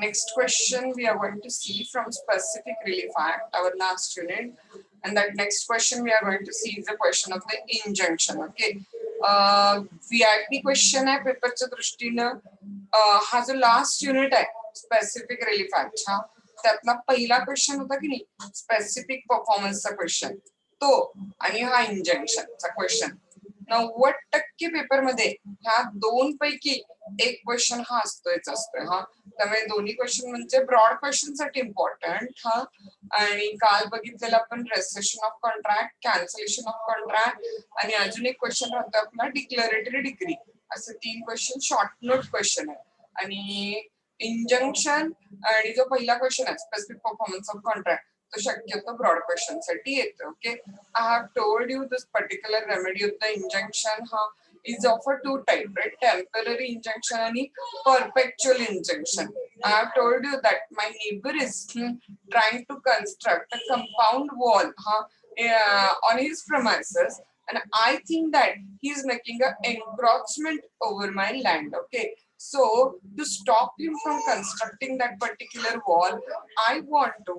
Next question we are going to see from Specific Relief Act, our last unit. And that next question we are going to see is the question of the injunction. Okay. VIP question आहे पेपरच्या दृष्टीनं. हा जो last unit आहे specific Relief act हा, त्यातला पहिला question होता की नाही स्पेसिफिक परफॉर्मन्सचा क्वेश्चन तो, आणि हा इंजंक्शनचा क्वेश्चन. 90% पेपर मध्ये ह्या दोन पैकी एक क्वेश्चन हा असतोच असतोय हा. त्यामुळे दोन्ही क्वेश्चन म्हणजे ब्रॉड क्वेश्चन साठी इम्पॉर्टंट हा. आणि काल बघितलेलं आपण recession of contract, cancellation of contract, आणि अजून एक क्वेश्चन राहतो आपला डिक्लेरेटरी डिग्री. असे 3 क्वेश्चन शॉर्ट नोट क्वेश्चन आहे. आणि इंजंक्शन आणि जो पहिला क्वेश्चन आहे स्पेसिफिक परफॉर्मन्स ऑफ कॉन्ट्रॅक्ट तो शक्यतो ब्रॉड क्वेश्चन साठी येतो. Okay, I have told you this particular remedy of the injunction हा is of a two type, right? Temporary injunction and perpetual injunction. I have told you that my neighbor is trying to construct a compound wall on his premises, and I think that he is making an encroachment over my land. Okay, so to stop him from constructing that particular wall, I want to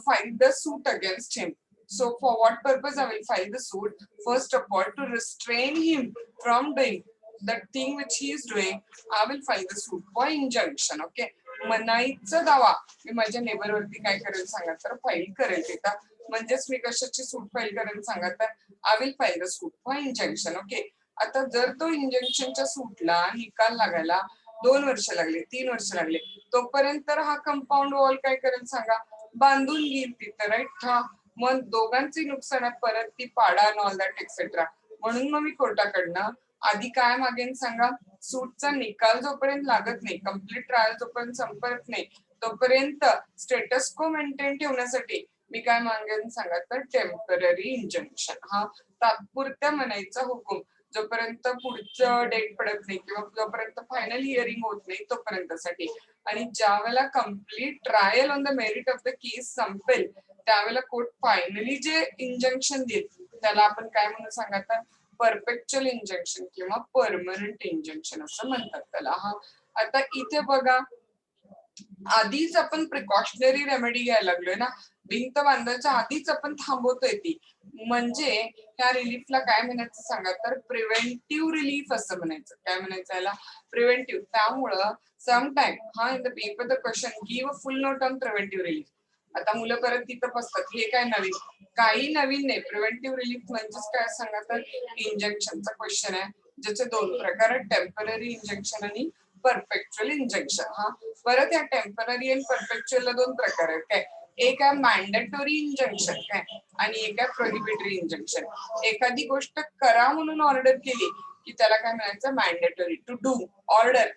file the suit against him. So for what purpose I will file the suit? First of all, to restrain him from doing that thing which he is doing, I will file the suit for injunction. Okay, मनाईचा दावा मी माझ्या neighbour वरती काय करेल सांगा तर file करेल तिथं. म्हणजेच मी कशाची सूट फाईल करेल सांगा तर I will file the suit for injunction. Okay, आता जर तो इंजंक्शनच्या सूटला निकाल लागायला 2 वर्ष लागले, 3 वर्ष लागले, तोपर्यंत हा कंपाऊंड वॉल काय करेल सांगा, बांधून घेईल तिथं, राईट. हा, मग दोघांचे नुकसान आहे, परत ती पाडा आणि ऑल दॅट एक्सेट्रा. म्हणून मग मी कोर्टाकडनं आधी काय मागेन सांगा, सूटचा निकाल जोपर्यंत लागत नाही, कम्प्लीट ट्रायल जोपर्यंत संपत नाही तोपर्यंत स्टेटस को मेंटेन ठेवण्यासाठी मी काय मागेन सांगा तर टेम्पररी इंजंक्शन. हा, तात्पुरत्या मनाईचा हुकूम जोपर्यंत पुढचं डेट पडत नाही किंवा जोपर्यंत फायनल हिअरिंग होत नाही तोपर्यंतसाठी. आणि ज्या वेळेला complete trial on the merit of the case संपेल त्यावेळेला कोर्ट फायनली जे इंजंक्शन देईल त्याला आपण काय म्हणून सांगा तर परपेच्युअल इंजंक्शन किंवा परमनंट इंजंक्शन असं म्हणतात त्याला. हा, आता इथे बघा आधीच आपण प्रिकॉशनरी रेमेडी घ्यायला लागलोय ना, भिंत बांधायच्या आधीच आपण थांबवतोय ती. म्हणजे ह्या रिलीफला काय म्हणायचं सांगा तर प्रिव्हेंटिव्ह रिलीफ असं म्हणायचं. काय म्हणायचं याला, प्रिव्हेंटिव्ह. त्यामुळं समटाइम हा in the paper the question give a full note on preventive relief. आता मुलं परत तिथं बसतात, हे काय नवीन, काही नवीन नाही. प्रिव्हेंटिव्ह रिलीफ म्हणजेच काय सांगा तर इंजंक्शनचा क्वेश्चन आहे ज्याचे 2 प्रकार आहेत, टेम्पररी इंजंक्शन आणि परपेच्युअल इंजंक्शन. हा, परत या टेम्पररी आणि परपेच्युअलला 2 प्रकार आहेत. काय, एक आहे मॅन्डेटरी इंजंक्शन काय, आणि एक आहे प्रोहिबिटरी इंजंक्शन. एखादी गोष्ट करा म्हणून ऑर्डर केली की त्याला काय म्हणायचं, मॅन्डेटरी टू डू ऑर्डर.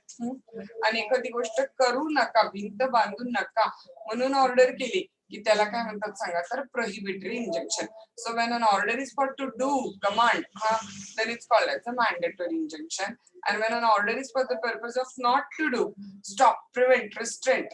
आणि एखादी गोष्ट करू नका, भिंत बांधू नका म्हणून ऑर्डर केली की त्याला काय म्हणतात सांगा तर prohibitory injunction. So when an order is for to do command then it's called as a mandatory injunction, and when an order is for the purpose of not to do, stop, prevent, restraint,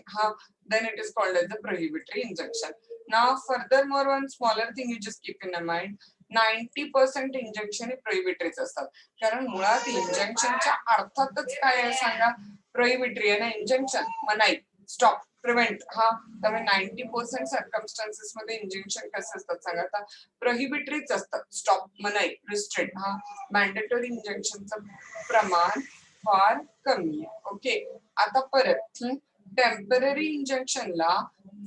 then it is called as the prohibitory injunction. Now furthermore, one smaller thing you just keep in mind, 90% injunction हे प्रोहिबिटरीच असतात. कारण मुळात इंजंक्शनच्या अर्थातच काय आहे सांगा, prohibitory आहे ना. इंजंक्शन मनाई, स्टॉप, प्रिव्हेंट. हा, त्यामुळे 90% सर्कमस्टान्सेस मध्ये इंजंक्शन कसे असतात सांगा तर प्रोहिबिटरीच असतात. स्टॉप, मनाई, रिस्ट्रेंट. हा, मॅन्डेटरी इंजंक्शनचं प्रमाण फार कमी आहे. ओके, आता परत टेम्पररी इंजंक्शनला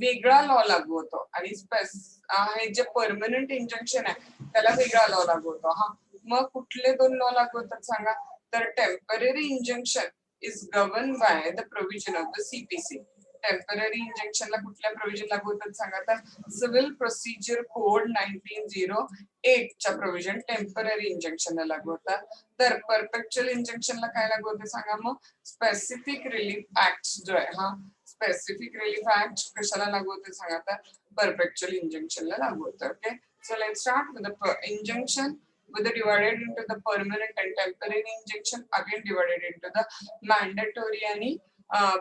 वेगळा लॉ लागू होतो आणि हे जे परमनंट इंजंक्शन आहे त्याला वेगळा लॉ लागू होतो. हा, मग कुठले 2 लॉ लागू होतात सांगा तर temporary injunction is govern by the provision of the CPC. Temporary इंजंक्शनला कुठल्या प्रोव्हिजन लागू होतात सांगा तर सिव्हिल प्रोसिजर कोड 1908 च्या प्रोव्हिजन टेम्पररी इंजंक्शनला लागू होतात. तर परपेच्युअल इंजंक्शनला काय लागू होते सांगा मग, स्पेसिफिक रिलीफ ऍक्ट जो आहे हा, स्पेसिफिक रिलीफ ऍक्ट कशाला लागू होते सांगा तर परपेच्युअल इंजंक्शनला लागू होतं. Okay, so let's start with the injunction with divided into the permanent and temporary injunction, again divided into the mandatory and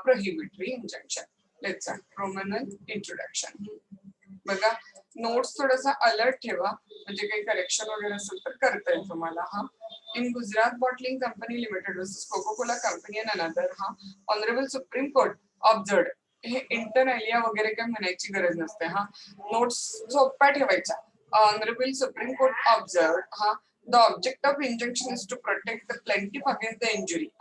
prohibitory injunction. Let's start. Roman introduction. बघा, नोट्स थोडासा alert ठेवा म्हणजे काही करेक्शन वगैरे असेल तर करता येईल तुम्हाला. हा, in Gujarat Bottling Company Limited versus Coca-Cola Company and another, Honorable Supreme Court observed. हे इंटर एलिया वगैरे काय म्हणायची गरज नसते. नोट्स सोप्या ठेवायच्या. Honorable Supreme Court observed, the object of injunction is to protect the plaintiff against the injury,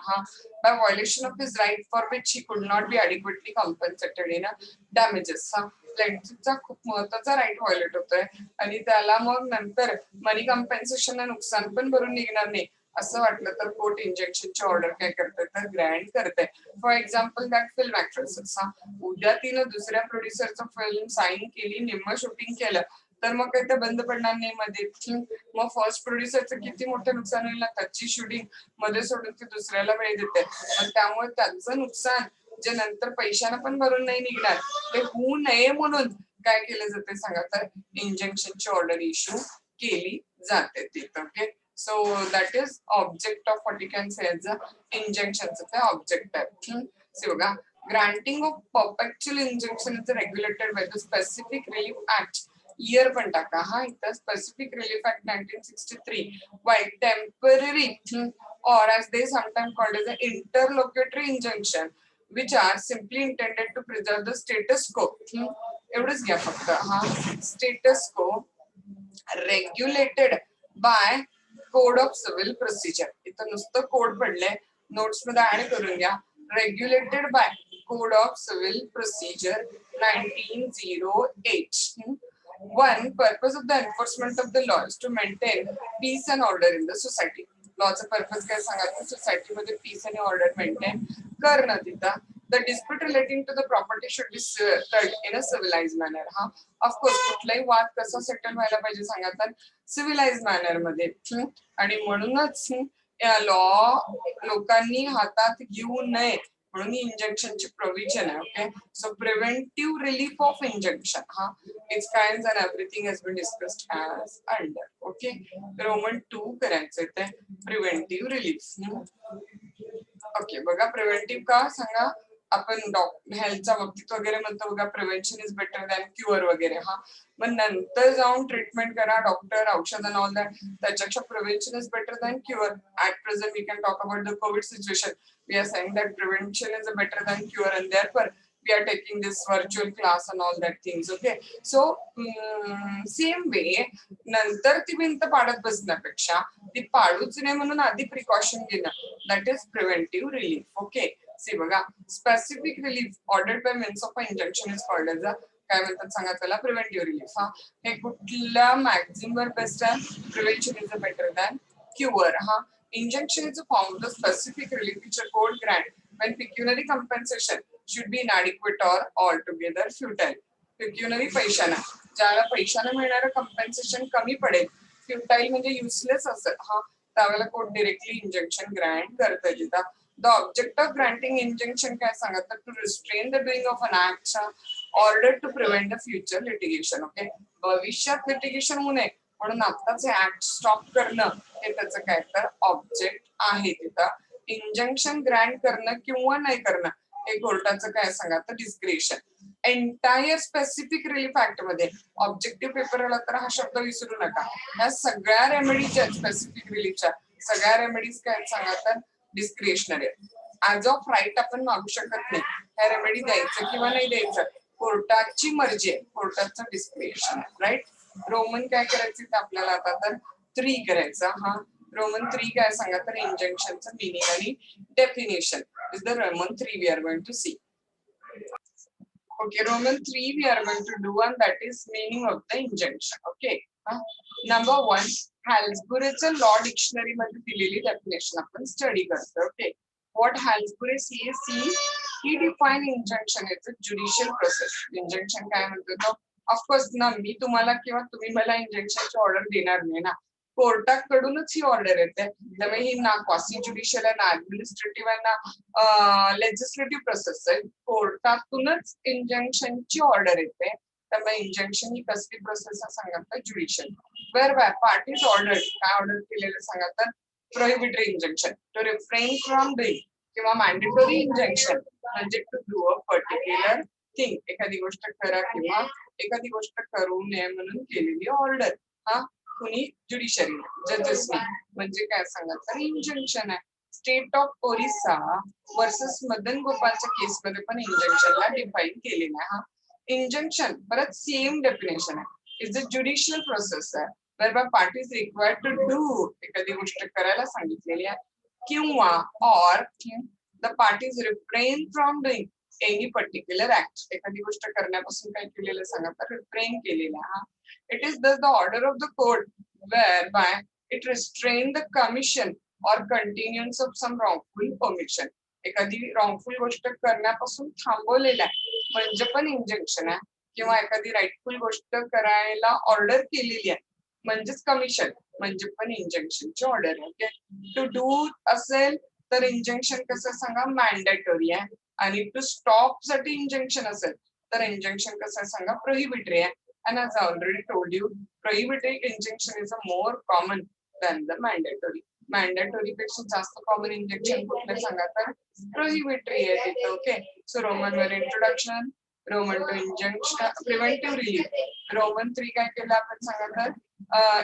by violation of his right for which he could not be adequately compensated in damages. प्लेंटिफचा खूप महत्वाचा right violet होतोय आणि त्याला मग नंतर मनी compensation नुकसान पण भरून निघणार नाही असं वाटलं तर कोर्ट इंजेक्शनची ऑर्डर काय करते तर ग्रँड करते. For example that film actresses, उद्या तिनं दुसऱ्या प्रोड्युसरचं फिल्म साईन केली, निम्म शूटिंग केलं तर मग काही ते बंद पडणार नाही मध्ये. मग फर्स्ट प्रोड्युसरचं किती मोठं नुकसान होईल ना, त्याची शूटिंग मध्ये सोडून ती दुसऱ्याला वेळ देते. मग त्यामुळे त्यांचं नुकसान जे नंतर पैशाने पण भरून नाही निघणार ते होऊ नये म्हणून काय केलं जाते सांगा तर इंजंक्शनची ऑर्डर इश्यू केली जाते तिथं. Okay, so that is object of what you can say as a इंजंक्शनचं ते ऑब्जेक्ट आहे. बघा, granting of perpetual injunction is regulated by the Specific Relief Act. Year पण टाका इथं Specific Relief Act 1963, while temporary or as they sometimes called as an interlocutory injunction which are simply intended to preserve the status quo. एवढंच घ्या फक्त. Status को regulated bye code of civil procedure. इथं नुसतं code पडलंय, notes मध्ये add करून घ्या. Regulated bye code of civil procedure 1908. One purpose of the enforcement of the law is to maintain peace and order in the society. लॉचा purpose काय सांगा, society मध्ये पीस आणि ऑर्डर मेंटेन करणं. तिथं the dispute relating to the property should be settled in a civilized manner. Of course कुठलाही वाद कसा सेटल व्हायला पाहिजे सांगा तर सिव्हिलाइज मॅनर मध्ये. आणि म्हणूनच लॉ लोकांनी हातात घेऊ नये म्हणून इंजंक्शनची प्रोव्हिजन आहे. Okay, so preventive relief of injunction, its kinds and everything has been discussed as under. Okay, Roman 2 करायचं ते प्रिव्हेंटिव्ह रिलीफ. ओके, बघा प्रिव्हेंटिव्ह का सांगा, आपण हेल्थच्या बाबतीत वगैरे म्हणतो बघा, prevention is better than cure वगैरे. मग नंतर जाऊन ट्रीटमेंट करा, डॉक्टर औषध अँड ऑल दॅट, त्याच्यापेक्षा prevention is better than cure. At present we can talk about the Covid situation. We are saying that prevention is better than cure, and therefore we are taking this virtual class and all that things. Okay, so same way नंतर ती भिंत पाडत बसण्यापेक्षा ती पाडूच नये म्हणून आधी precaution घेणं, that is preventive relief. Okay, see बघा, specific relief ordered by means of injunction is called as a काय म्हणतात सांगा त्याला प्रिव्हेंटिव्ह रिलीफ. हे कुठल्या मॅगझिन वर बेस्ट आहे, prevention is better than cure. Injunction is a form of the specific relief which a court grant when pecuniary compensation should be inadequate or altogether futile. Pecuniary पैशाना, ज्याला पैशाने मिळणारं compensation कमी पडेल, फ्युटाईल म्हणजे युजलेस असेल, त्यावेळेला कोर्ट डिरेक्टली इंजंक्शन ग्रँट करतं. तिथं the object of granting injunction काय सांगत तर to restrain the doing of an act order to prevent the future litigation. Okay, भविष्यात लिटिगेशन होऊ नये म्हणून आत्ताच ऍक्ट स्टॉप करणं हे त्याचं काय तर ऑब्जेक्ट आहे. तिथं इंजंक्शन ग्रँट करणं किंवा नाही करणं हे कोर्टाचं काय सांगा तर discretion. Entire specific Relief act मध्ये ऑब्जेक्टिव्ह पेपर आला तर हा शब्द विसरू नका. या सगळ्या रेमेडीच्या स्पेसिफिक रिलीफच्या सगळ्या रेमेडीज काय सांगा तर डिस्क्रिशनरी. ऍज ऑफ राईट आपण मागू शकत नाही, ह्या रेमेडी द्यायचं किंवा नाही द्यायचं कोर्टाची मर्जी आहे, कोर्टाचं डिस्क्रिशन आहे. राईट, रोमन काय करायचं आपल्याला आता तर 3 करायचा. रोमन 3 काय सांगा तर इंजंक्शनचं मिनिंग आणि definition is the roman 3 we are going to see. Okay, roman 3 we are going to do and that is meaning of the injunction. Okay, number 1 हॅल्सबुरेचं लॉ डिक्शनरी मध्ये दिलेली डेफिनेशन आपण स्टडी करतो. Okay, what Halsbury CAC he define injunction as a judicial process. Injunction काय म्हणतो तो, of course ना मी तुम्हाला किंवा तुम्ही मला इंजंक्शनची ऑर्डर देणार नाही ना, कोर्टाकडूनच ही ऑर्डर येते. त्यामुळे ही ना क्वासी ज्युडिशियल आहे, ना ऍडमिनिस्ट्रेटिव्ह आहे, ना लेजिस्लेटिव्ह प्रोसेस आहे. कोर्टातूनच इंजंक्शनची ऑर्डर येते. त्यामुळे इंजंक्शन ही कसली प्रोसेस आहे सांगा तर judicial. Whereby parties order, काय ऑर्डर केलेलं सांगा तर prohibitory injunction to refrain from doing, किंवा मॅन्डेटरी इंजंक्शन म्हणजे to do a particular thing, एखादी गोष्ट करा किंवा एखादी गोष्ट करू नये म्हणून केलेली ऑर्डर. कुणी ज्युडिशरी जजेसनी. म्हणजे काय सांगा तर इंजंक्शन आहे. State of Orissa versus Madan गोपालच्या केसमध्ये पण इंजंक्शनला डिफाईन केलेलं आहे. हा इंजंक्शन परत सेम डेफिनेशन आहे. इज अ ज्युडिशियल प्रोसेस आहे whereby party is required to do एखादी गोष्ट करायला सांगितलेली आहे किंवा or the parties refrain from doing any particular act. एखादी गोष्ट करण्यापासून काय केलेलं सांगा तर रिफ्रेन केलेलं आहे. It is thus the order of the court whereby it restrain the commission or continuance of some wrongful omission. एखादी wrongful गोष्ट करण्यापासून थांबवलेलं आहे म्हणजे पण इंजंक्शन आहे किंवा एखादी राईटफुल गोष्ट करायला ऑर्डर केलेली आहे म्हणजेच कमिशन म्हणजे पण इंजंक्शनची ऑर्डर आहे. ओके, टू डू असेल तर इंजंक्शन कसं सांगा मॅन्डेटरी आहे आणि टू स्टॉप साठी इंजंक्शन असेल तर इंजंक्शन कसं सांगा प्रोहिबिटरी आहे. And as I already told you, prohibited injunction is a more common than the mandatory. Mandatory पेक्षा जास्त कॉमन इंजेक्शन कुठले सांगा तर प्रोहिबिटरी आहे तिथे. ओके, सो रोमन वर introduction, Roman 2 injunction preventive relief, Roman 3 काय केलं आपण सांगा तर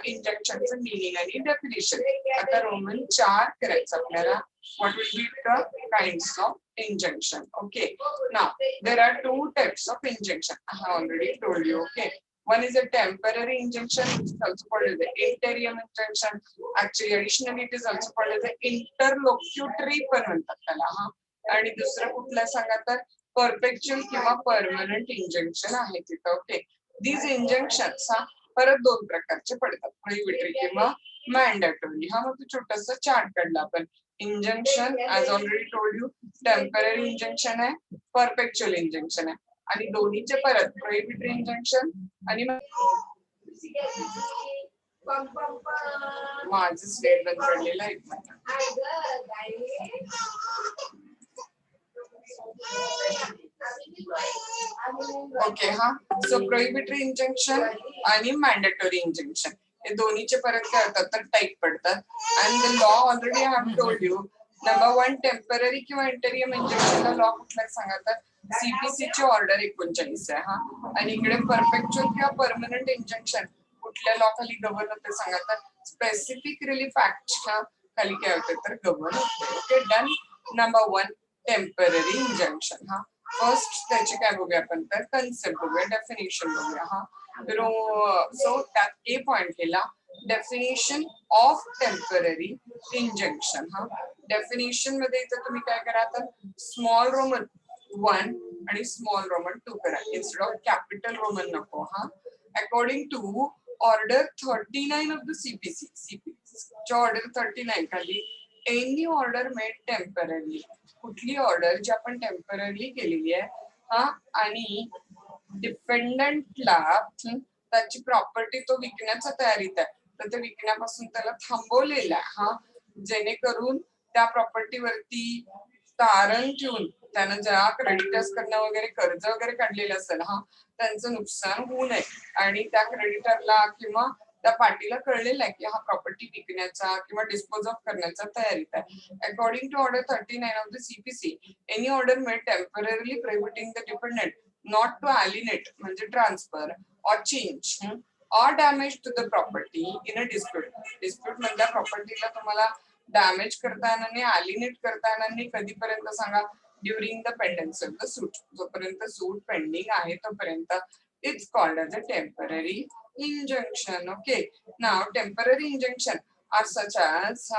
इंजंक्शनचं मिनिंग आणि डेफिनेशन. आता रोमन 4 करायचं आपल्याला. What will be the kinds of injunction? Okay, now there are two types of injunction. I have already told you. Okay, one is a temporary injunction, which is also called as the interim injunction. Actually, additionally, it is also called as the interlocutory पण म्हणतात त्याला. हा, आणि दुसरं कुठलं सांगा तर परपेच्युअल किंवा परमनंट इंजंक्शन आहे तिथं. ओके, दीज इंजंक्शन्स हा परत दोन प्रकारचे पडतात, प्रोहिबिटरी किंवा मॅन्डेटरी. हा मग छोटासा चार्ट काढला आपण. Injunction as already told you temporary injunction आहे, परपेच्युअल इंजंक्शन आहे आणि दोन्हीचे परत प्रोहिबिटरी इंजंक्शन आणि माझं स्टेट बंद पडलेलं आहे. ओके, हा सो प्रोहिबिटरी इंजंक्शन आणि मॅन्डेटरी इंजंक्शन हे दोन्हीचे परत काय होतात तर टाईप पडतात. And the law already I have told you. Number 1 temporary किंवा इंटेरियम इंजंक्शनला लॉ कुठला सांगा तर सीपीसी ची ऑर्डर 39 आहे. हा, आणि इकडे परपेच्युअल किंवा परमनंट इंजंक्शन कुठल्या लॉ खाली गव्हर्न होते सांगा तर स्पेसिफिक रिलीफ ऍक्ट खाली काय होते तर गव्हर्न होते. Okay, done. Number 1 temporary injunction. हा, फर्स्ट त्याचे काय बघूया आपण तर कन्सेप्ट बघूया, डेफिनेशन बघूया. हा, सो त्यात ए पॉइंट केला डेफिनेशन ऑफ टेम्पररी इंजंक्शन. हा, डेफिनेशन मध्ये इथं तुम्ही काय करा तर स्मॉल रोमन 1 आणि स्मॉल रोमन 2 करा इन्स्टेड ऑफ कॅपिटल रोमन नको. हा, according to order 39 of the CPC order 39 खाली एनी ऑर्डर मेड टेम्पररी, कुठली ऑर्डर जी आपण टेम्पररी केलेली आहे हा आणि डिपेंडंटला त्याची प्रॉपर्टी तो विकण्याच्या तयारीत आहे तर ते विकण्यापासून त्याला थांबवलेला आहे. हा, जेणेकरून त्या प्रॉपर्टीवरती तारण ठेवून त्यानं ज्या क्रेडिटर्स कडनं वगैरे कर्ज वगैरे काढलेलं असेल हा त्यांचं नुकसान होऊ नये आणि त्या क्रेडिटरला किंवा त्या पार्टीला कळलेलं आहे की हा प्रॉपर्टी विकण्याचा किंवा डिस्पोज ऑफ करण्याचा तयारीत आहे. According to order 39 of the CPC any order made temporary prohibiting the dependant not to alienate म्हणजे transfer or change or damage to the property in a dispute. Dispute मधल्या प्रॉपर्टीला तुम्हाला damage करता येणार नाही, अलिनेट करता येणार नाही कधीपर्यंत सांगा during the pendency of the suit. जोपर्यंत सूट पेंडिंग आहे तोपर्यंत it's called as a temporary injunction. Okay, now temporary injunction are such as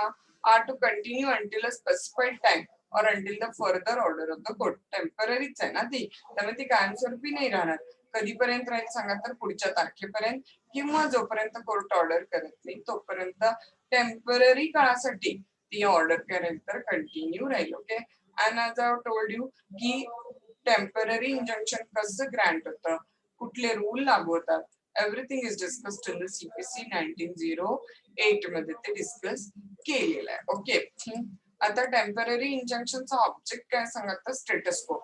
are to continue until a specified time or until the further order of the court. टेम्पररीच आहे ना ती, त्यामुळे ती कायमस्वरूपी नाही राहणार. कधीपर्यंत राहील सांगा तर पुढच्या तारखेपर्यंत किंवा जोपर्यंत कोर्ट ऑर्डर करत नाही तोपर्यंत टेम्पररी काळासाठी ती ऑर्डर करेल तर कंटिन्यू राहील. Okay, and as I told you की टेम्पररी इंजंक्शन कसं ग्रँट होतं, कुठले रूल लागू होतात, everything is discussed in the CPC 1908 मध्ये ते डिस्कस केलेलं आहे. ओके, आता टेम्पररी इंजंक्शनचा ऑब्जेक्ट काय सांगा तर स्टेटस को,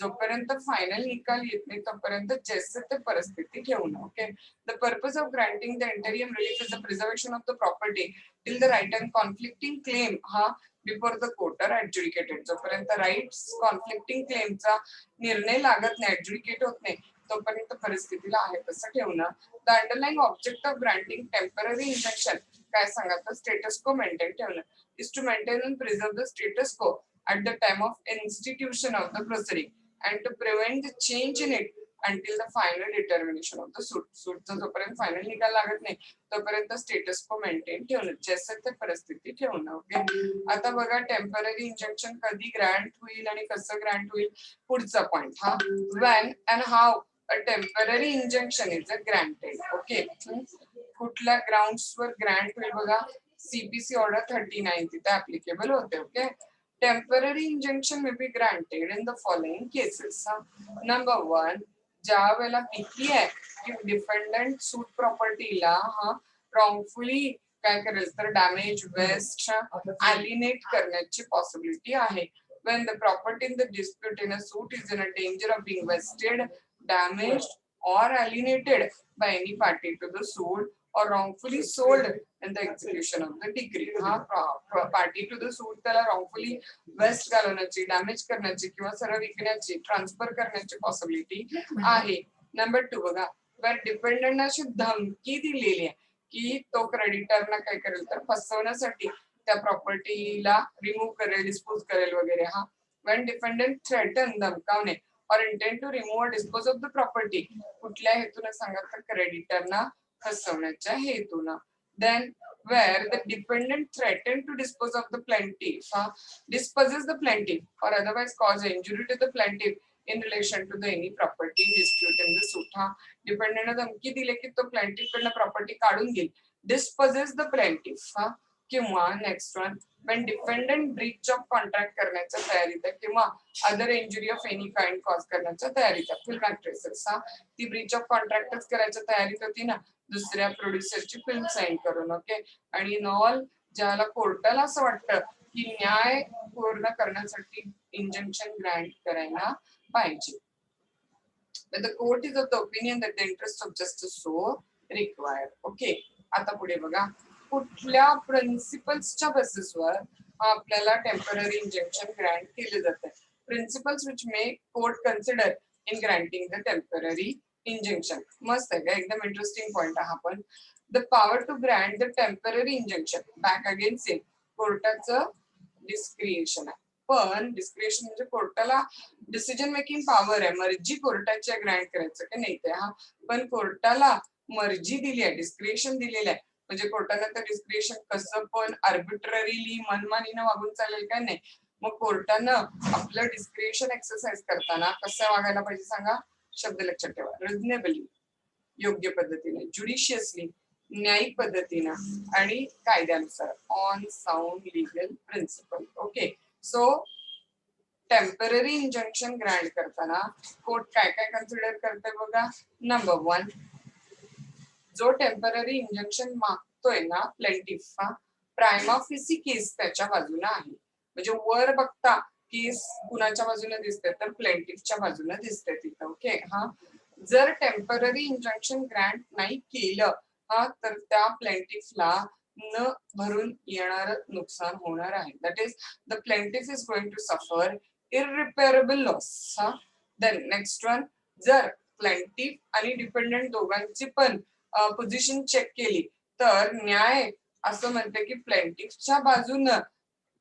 जोपर्यंत फायनल निकाल येत नाही तोपर्यंत जैसे ते परिस्थिती ठेवणं. Okay, the purpose of granting the interim relief is the preservation of the property till the right and conflicting claim हा before the court are adjudicated. जोपर्यंत राईट्स कॉन्फ्लिक्टिंग क्लेमचा निर्णय लागत नाही, ऍडज्युडिकेट होत नाही तोपर्यंत परिस्थितीला आहे तसं ठेवणं. The underlying object of granting temporary injunction काय सांगा तर स्टेटस को मेंटेन ठेवणं is to maintain and preserve the status quo at the time of institution of the proceeding and to prevent the change in it until the final determination of the suit. सूटचा जोपर्यंत final निकाल लागत नाही तोपर्यंत status quo maintain ठेवणं जसं ते परिस्थिती ठेवणं. ओके, आता बघा टेम्पररी इंजंक्शन कधी ग्रँट होईल आणि कसं ग्रँट होईल पुढचा पॉइंट हा when and how a temporary injunction is granted. Okay, कुठल्या ग्राउंड्स वर ग्रँट होईल बघा सीपीसी ऑर्डर 39 तिथे ऍप्लिकेबल होते. Okay, temporary injunction may be granted in the following cases. Number one, ज्या वेळेला भीती आहे की डिफेंडंट सूट प्रॉपर्टीला wrongfully काय करेल तर डॅमेज वेस्ट अलिनेट करण्याची पॉसिबिलिटी आहे. when the property in the dispute in a suit is in a danger of being vested, damaged or alienated by any party to the suit or wrongfully sold in the execution of the decree. Party to the suit त्याला wrongfully waste घालवण्याची damage करण्याची किंवा सरळ विकण्याची transfer करण्याची possibility आहे. Number 2 बघा वेर dependent अशी धमकी दिलेली आहे की तो क्रेडिटरना काय करेल तर फसवण्यासाठी त्या प्रॉपर्टीला रिमूव्ह करेल डिस्पोज करेल वगैरे. when defendant threaten धमकावणे or intend to remove or dispose of the property कुठल्या हेतूने सांगा तर क्रेडिटरना फसवण्याच्या हेतून. then where the defendant threatened to dispose of the plaintiff disposes the plaintiff or otherwise cause injury to the plaintiff in relation to the any property dispute in the suit. Dependent धमकी दिले की तो प्लॅन्टिफ कडनं property काढून घेईल. Dispossess the प्लॅन्टिफ किंवा next one when defendant breach of contract करण्याच्या तयारीत आहे किंवा other injury of any kind cause करण्याच्या तयारीत आहे. फिल्म ऍक्ट्रेसेस ती ब्रीच ऑफ कॉन्ट्रॅक्टच करायच्या तयारीत होती ना दुसऱ्या प्रोड्युसरची फिल्म साईन करून. ओके, आणि नॉल ज्याला कोर्टाला असं वाटतं की न्याय पूर्ण करण्यासाठी इंजंक्शन ग्रँट करायला पाहिजे. The court is of the opinion that the interest of justice so require. Okay, आता पुढे बघा कुठल्या प्रिन्सिपल्सच्या बेसिसवर आपल्याला टेम्पररी इंजंक्शन ग्रँट केले जाते. Principles which may court consider in granting the temporary injunction. मस्त आहे का, एकदम इंटरेस्टिंग पॉइंट आहे पण. The power to grant the temporary injunction back again same कोर्टाचं डिस्क्रिएशन आहे. पण डिस्क्रिएशन म्हणजे कोर्टाला डिसिजन मेकिंग पॉवर आहे, मर्जी कोर्टाच्या ग्रँट करायचं की नाही ते. पण कोर्टाला मर्जी दिली आहे, डिस्क्रिएशन दिलेलं आहे. म्हणजे कोर्टानं तर डिस्क्रिएशन कसं पण आर्बिट्ररीली मनमानीनं वागून चालेल काय नाही. मग कोर्टानं आपलं डिस्क्रिएशन एक्सरसाइज करताना कसं वागायला पाहिजे सांगा. शब्द लक्षात ठेवा. रिझनेबली योग्य पद्धतीने, ज्युडिशियसली न्यायिक पद्धतीनं आणि कायद्यानुसार on sound legal principle. Okay, so temporary injunction grant करताना कोर्ट काय काय कन्सिडर करते बघा. नंबर 1, जो टेम्पररी इंजंक्शन मागतोय ना प्लेंटिफ प्रायमा फेसी केस त्याच्या बाजूला आहे. म्हणजे वर बघता केस कुणाच्या बाजूने दिसते तर प्लेंटिफच्या बाजूने दिसते तिथं. ओके, जर टेम्पररी इंजंक्शन ग्रँट नाही केलं तर त्या प्लेंटिफला न भरून येणार नुकसान होणार आहे. That is the plaintiff is going to suffer irreparable loss. Then next one, जर प्लेंटिफ आणि डिपेंडंट दोघांची पण पोझिशन चेक केली तर न्याय असं म्हणते की प्लेंटिफच्या बाजूनं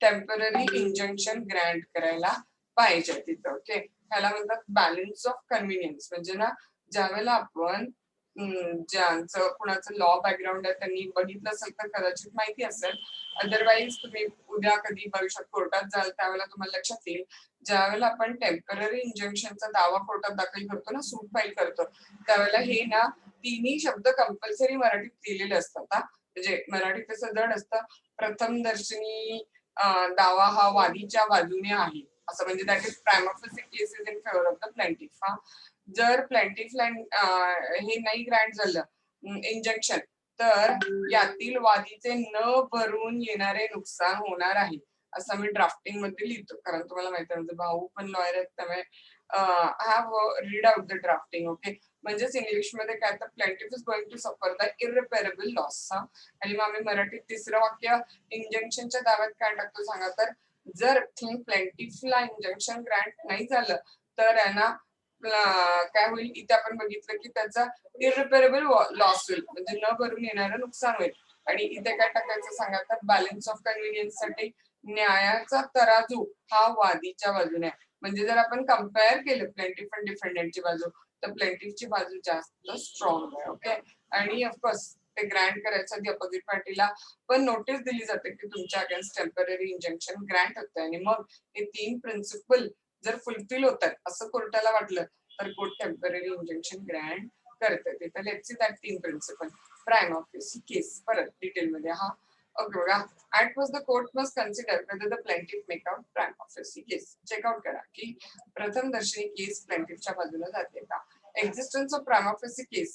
टेम्पररी इंजंक्शन ग्रँट करायला पाहिजे तिथं. ओके, ह्याला म्हणतात बॅलन्स ऑफ कन्व्हिनियन्स. म्हणजे ना ज्यावेळेला आपण ज्यांचं कुणाचं लॉ बॅकग्राऊंड आहे त्यांनी बघितलं असेल तर कदाचित माहिती असेल. अदरवाईज तुम्ही उद्या कधी भविष्यात कोर्टात जाल त्यावेळेला तुम्हाला लक्षात येईल. ज्यावेळेला आपण टेम्पररी इंजंक्शनचा दावा कोर्टात दाखल करतो ना, सूट फाईल करतो, त्यावेळेला हे ना तिन्ही शब्द कंपल्सरी मराठीत लिहिलेले असतात. म्हणजे मराठीत तसं जड असतं. प्रथम दर्शनी दावा हा वादीच्या बाजूने आहे असं. म्हणजे that is prima facie case is in favour of the plaintiff. जर प्लेंटिफला हे नाही ग्रँट झालं इंजंक्शन तर यातील वादीचे न भरून येणारे नुकसान होणार आहे असं मी ड्राफ्टिंग मध्ये लिहितो. कारण तुम्हाला माहिती आहे माझे भाऊ पण लॉयर आहेत त्यामुळे I have read out the drafting. Okay, म्हणजेच इंग्लिश मध्ये काय तर plaintiff is going to suffer the irreparable loss. आणि मग आम्ही मराठीत तिसरं वाक्य इंजंक्शनच्या दाव्यात काय टाकतो सांगा तर जर प्लेंटिफला इंजंक्शन ग्रँट नाही झालं तर यांना काय होईल, इथे आपण बघितलं की त्याचा इरिपेरेबल लॉस होईल, म्हणजे न भरून येणारं नुकसान होईल. आणि इथे काय टाकायचं सांगा, तर बॅलन्स ऑफ कन्व्हिनियन्स साठी न्यायाचा तराजू हा वादीच्या बाजूने आहे. म्हणजे जर आपण कम्पेअर केलं प्लेंटिफ आणि डिफेंडंटची बाजू, तर प्लेंटिफची बाजू जास्त स्ट्रॉंग आहे. ओके. आणि ऑफकोर्स ते ग्रँट करायच्या आधी अपोजिट पार्टीला पण नोटीस दिली जाते की तुमच्या अगेन्स्ट टेम्पररी इंजंक्शन ग्रँट होतंय. आणि मग हे 3 प्रिन्सिपल जर फुलफिल होतात असं कोर्टाला वाटलं, तर कोर्ट टेम्पररी इंजंक्शन ग्रँट करते. तिथे let's see that 3 principle. Prima facie case परत डिटेल मध्ये हा. ओके बघा. At first the court must consider whether the plaintiff make out prima facie case. Check out करा की प्रथम दर्शनी केस प्लेंटिफच्या बाजूने जाते का. Existence of prima facie case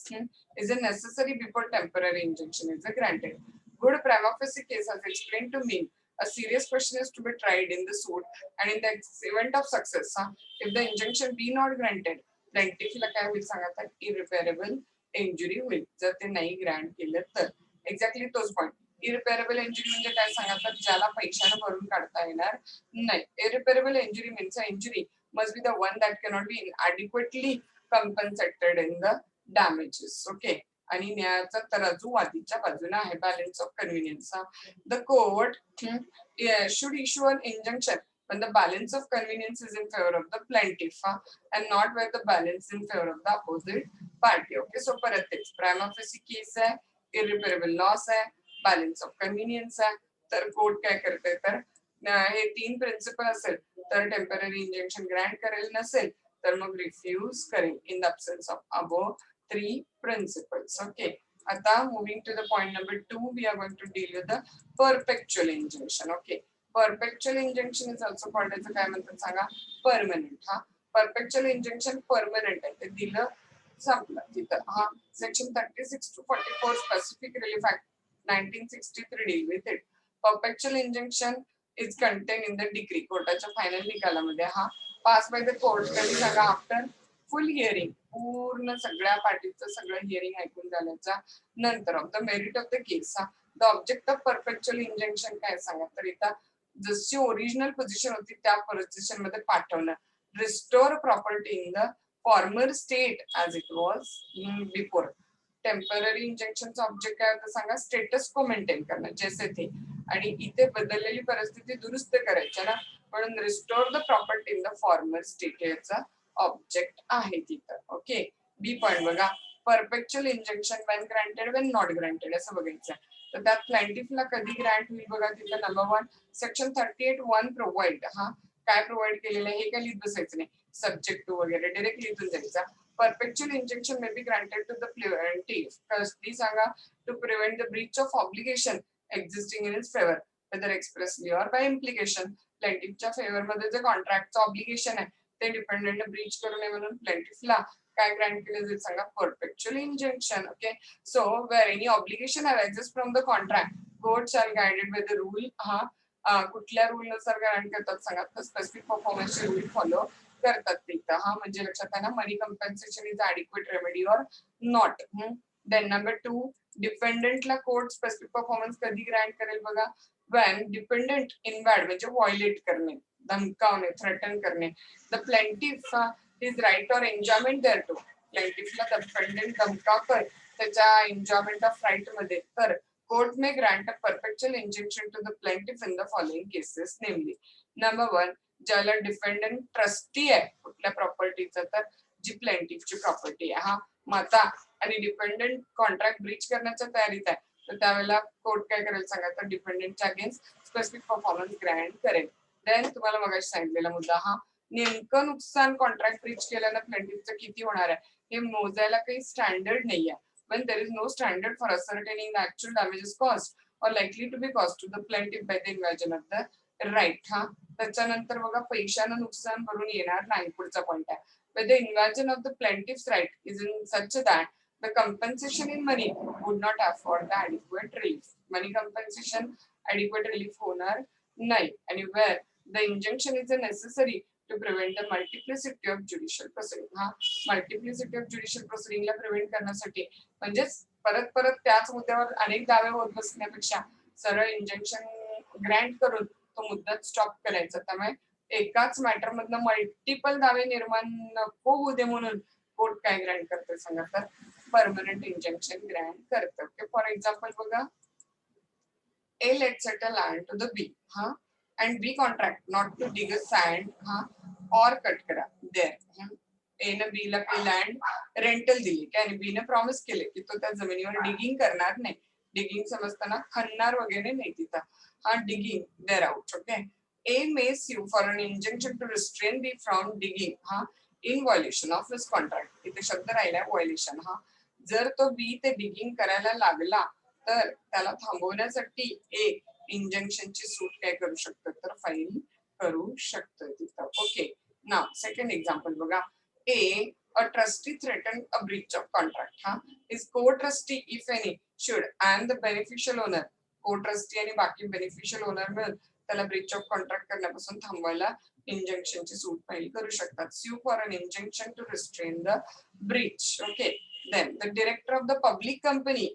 is a necessary before temporary injunction is granted. Good prima facie case has explained to me a serious question is to be tried in the suit and in the event of success, if the injunction be not granted, plaintiffला काय होईल सांगा, तर irreparable injury होईल जर ते नाही Grant केलं तर. एक्झॅक्टली तोच पॉइंट. इरिपेरेबल इंजुरी म्हणजे काय सांगा, तर ज्याला पैशाने भरून काढता येणार नाही. Irreparable injury means a injury must be the one that cannot be inadequately compensated in the damages. Okay. आणि न्यायाचा तराजू वादीच्या बाजूने आहे. Balance of convenience. The court should issue an injunction when the balance of convenience is in favor of the plaintiff and not where the balance in favor of the opposite party. Okay. So परत तेच prima facie case आहे, irreparable loss आहे, balance of convenience आहे. तर court काय करते, तर हे 3 प्रिन्सिपल असेल तर टेम्पररी इंजंक्शन ग्रँट करेल, नसेल तर मग रिफ्यूज करेल in the absence of above 3 principles. Okay. आता moving to the point number 2, we are going to deal with the perpetual injunction. Okay. Perpetual injunction is also called as काय म्हणतात सांगा, permanent. हा परपेच्युअल इंजंक्शन परमनंट आहे. ते दिलं संपलं तिथं. हा section 36 to 44 specific Relief Act 1963 deal with it. Perpetual injunction is contained in the decree. कोर्टाच्या फायनल निकालामध्ये हा पास बाय द कोर्ट कधी सांगा, आफ्टर फुल हिअरिंग, पूर्ण सगळ्या पार्टीचं सगळं हिअरिंग ऐकून झाल्याच्या नंतर of the merit of the case. The object of perpetual injunction काय सांगा, तर इथं जशी ओरिजिनल पोझिशन होती त्या पोझिशन मध्ये पाठवणं, restore property in the former state as it was before. Temporary इंजंक्शनचा ऑब्जेक्ट काय होतं सांगा, स्टेटस को मेंटेन करणं जसे ते, आणि इथे बदललेली परिस्थिती दुरुस्त करायची ना, म्हणून restore the property in the former state याचा ऑब्जेक्ट आहे तिथं. ओके. बी पॉइंट बघा, परपेच्युअल injunction when granted when not granted असं बघायचं. तर त्यात प्लेंटिफला कधी ग्रँट होईल बघा, तिथं नंबर 1 सेक्शन 38(1) प्रोव्हाइड. हा काय प्रोव्हाइड केलेलं आहे हे काय लिहित बसायचं नाही, सब्जेक्ट टू वगैरे डायरेक्ट लिहून जायचा. Perpetual injunction may be granted to the plaintiff, custody sanga, to prevent the breach of obligation existing in his favor, whether expressly or by implication. Plaintiffच्या फेवर मध्ये जे कॉन्ट्रॅक्टचं ऑब्लिगेशन आहे ते डिपेंडंट ब्रीच करू नये म्हणून प्लेंटिफला काय ग्रँट केले जाईल सांगा, परपेच्युअल injunction. Okay. So wear any obligation arises from the contract, court shall guided by the rule. हा कुठल्या रूल नुसार ग्रँट करतात सांगा, तर स्पेसिफिक परफॉर्मन्सचे रूल फॉलो करतात तिथं. हा म्हणजे लक्षात आहे ना, money compensation is adequate remedy or not. Then number 2, डिपेंडंटला कोर्ट स्पेसिफिक परफॉर्मन्स कधी ग्रँट करेल बघा, व्हेन डिपेंडंट इनवॅड म्हणजे व्हायोलेट करणे, धमकावणे, थ्रेटन करणे the plaintiff his right or enjoyment thereto. प्लेंटिफला डिपेंडंट धमकावतोय त्याच्या एन्जॉयमेंट ऑफ राईट मध्ये, तर court may grant a perpetual injunction to the plaintiff in the following cases, namely number 1, ज्याला डिपेंडंट ट्रस्टी आहे कुठल्या प्रॉपर्टीचं, तर जी प्लेंटिफची प्रॉपर्टी आहे. हा माता आणि डिपेंडंट कॉन्ट्रॅक्ट ब्रीच करण्याच्या तयारीत आहे, तर त्यावेळेला कोर्ट काय करेल सांगा, तर डिपेंडंटच्या अगेन्स्ट स्पेसिफिक परफॉर्मन्स ग्रँट करेल. देन तुम्हाला मगाशी सांगितलेला मुद्दा, हा नेमकं नुकसान कॉन्ट्रॅक्ट ब्रीच केल्यानं प्लेंटिफचं किती होणार आहे हे मोजायला काही स्टँडर्ड नाहीये. when there is no standard for ascertaining the actual damages caused or likely to be caused to the plaintiff by the invasion of the right. हा त्याच्यानंतर बघा, पैशानं नुकसान भरून येणार नाही. पुढचा पॉइंट आहे, when the invasion of the plaintiff's right is in such that the compensation in money would not afford the adequate relief. Money compensation adequate relief होणार नाही. आणि where the injunction is necessary to prevent the multiplicity of judicial proceeding. हा multiplicity of judicial proceeding ला prevent करण्यासाठी, म्हणजेच परत परत त्याच मुद्द्यावर अनेक दावे होत बसण्यापेक्षा सरळ इंजंक्शन ग्रँट करून तो मुद्दा स्टॉप करायचा. त्यामुळे एकाच मॅटर मधनं मल्टिपल दावे निर्माण नको होऊ दे म्हणून कोर्ट काय ग्रँट करते सांगा तर परमनंट इंजंक्शन ग्रँट करतं. ओके, फॉर एक्झाम्पल बघा, A lets settle land to the B, and B contract not to dig a sand, or cut करा there. A ने B ला काही लँड रेंटल दिली काय आणि B ने प्रॉमिस केले की तो त्या जमिनीवर डिगिंग करणार नाही. डिगिंग समजताना खणणार वगैरे नाही तिथं, digging there out. Okay, A may sue for an injunction to restrain B from digging, in violation of his contract. इथे शब्द राहिला violation. जर तो B ते डिगिंग करायला लागला तर त्याला थांबवण्यासाठी एक इंजंक्शनची सूट काय करू शकतं तर फाईल करू शकतं तिथं. ओके, नाव सेकंड एक्झाम्पल बघा, a trustee threatened a breach of contract, his co-trustee if any should and the beneficial owner, co-trustee आणि बाकी beneficial owner मिळून त्याला breach of contract करण्यापासून थांबवायला इंजंक्शनची सूट फाईल करू शकतात. sue for an injunction to restrain the breach. Okay, then the director of the public company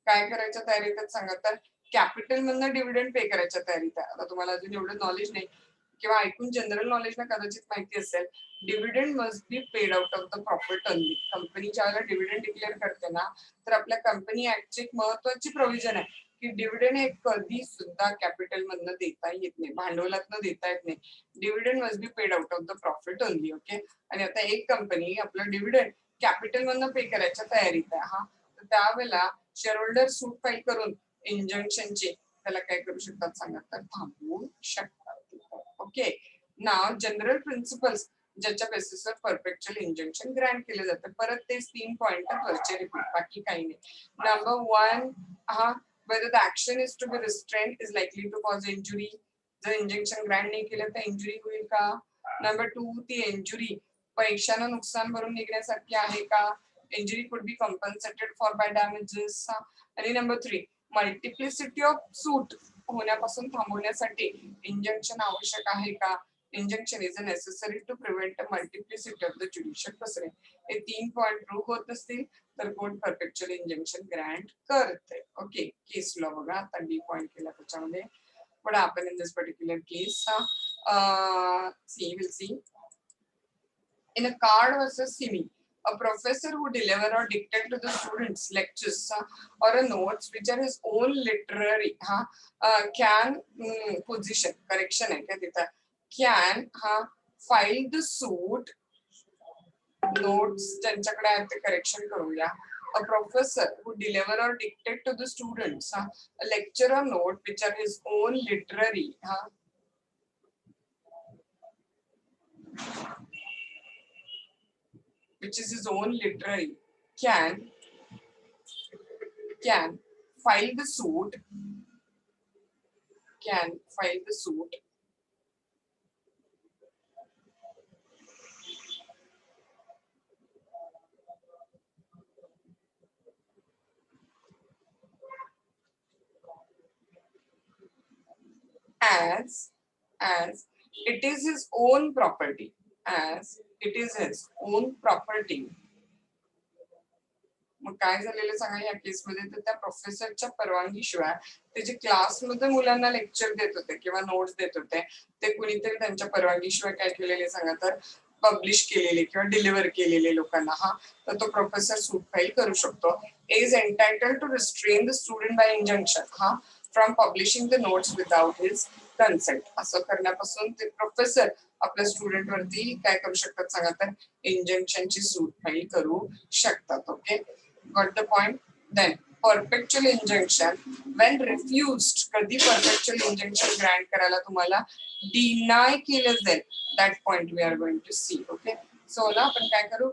काय करायच्या तयारीत आहेत सांगा तर कॅपिटल मधनं डिव्हिडंड पे करायच्या तयारीत आहे. आता तुम्हाला अजून एवढं नॉलेज नाही किंवा ऐकून जनरल नॉलेज ना कदाचित माहिती असेल, dividend must be paid out of the profit only. Company ज्या वेळेला डिव्हिडंड डिक्लेअर करते ना तर आपल्या कंपनी ऍक्टची एक महत्वाची प्रोव्हिजन आहे की डिव्हिडंड हे कधी सुद्धा कॅपिटल मधनं देता येत नाही, भांडवलातनं देता येत नाही. Dividend must be paid out of the profit only. Okay, आणि आता एक कंपनी आपलं डिव्हिडंड कॅपिटल मधनं पे करायच्या तयारीत आहे, तर त्यावेळेला शेअरहोल्डर सूट फाईल करून इंजंक्शनचे त्याला काय करू शकतात सांगा तर थांबवू शकतात. ओके, नाव जनरल प्रिन्सिपल्स ज्याच्या बेसिसवर परपेच्युअल इंजंक्शन ग्रँट केले जाते. परत तेच 3 पॉइंट वरचे रिपीट, बाकी काही नाही. Number 1, whether the action is to be restrained is likely to cause injury. जर इंजंक्शन ग्रँट नाही केलं तर इंजुरी होईल का. नंबर 2, ती इंजुरी पैशानं नुकसान भरून निघण्यासारखी आहे का. Injury could be compensated for by damages. आणि नंबर 3, मल्टिप्लिसिटी ऑफ सूट होण्यापासून थांबवण्यासाठी इंजंक्शन आवश्यक आहे का. Injunction is necessary to prevent multiplicity of the judicial proceeding. हे 3 पॉइंट प्रूव्ह होत असतील तर कोर्ट परपेच्युअल इंजंक्शन ग्रँट करते. ओके, केस लॉ बघा, आता डी पॉइंट केला त्याच्यामध्ये. What happened in this particular case? We'll see. In a Card versus Simi, a professor who deliver or dictate to the students lectures or a notes which are his own literary can position correction है क्या देता can file the suit notes ज्यांच्याकडे आहे ते correction करूया. A professor who deliver or dictate to the students a lecture or note which are his own literary which is his own literary can file the suit as it is his own property, मग काय झालेलं सांगा या केस मध्ये तर त्या प्रोफेसरच्या परवानगीशिवाय ते जे क्लासमध्ये मुलांना लेक्चर देत होते किंवा नोट्स देत होते ते कुणीतरी त्यांच्या परवानगीशिवाय काय केलेले सांगा तर पब्लिश केलेले किंवा डिलिव्हर केलेले लोकांना तर तो प्रोफेसर सूट फाईल करू शकतो. Is entitled to restrain the student by injunction from publishing the notes without his consent. असं करण्यापासून ते प्रोफेसर आपल्या स्टुडंट वरती काय करू शकतात सांगा तर इंजंक्शनची सूट फाईल करू शकतात. Okay, got the point. Then perpetual injunction when refused, कधी perpetual injunction grant करायला तुम्हाला deny केलं जाईल, that point we are going to see. Okay, so ना आपण काय करू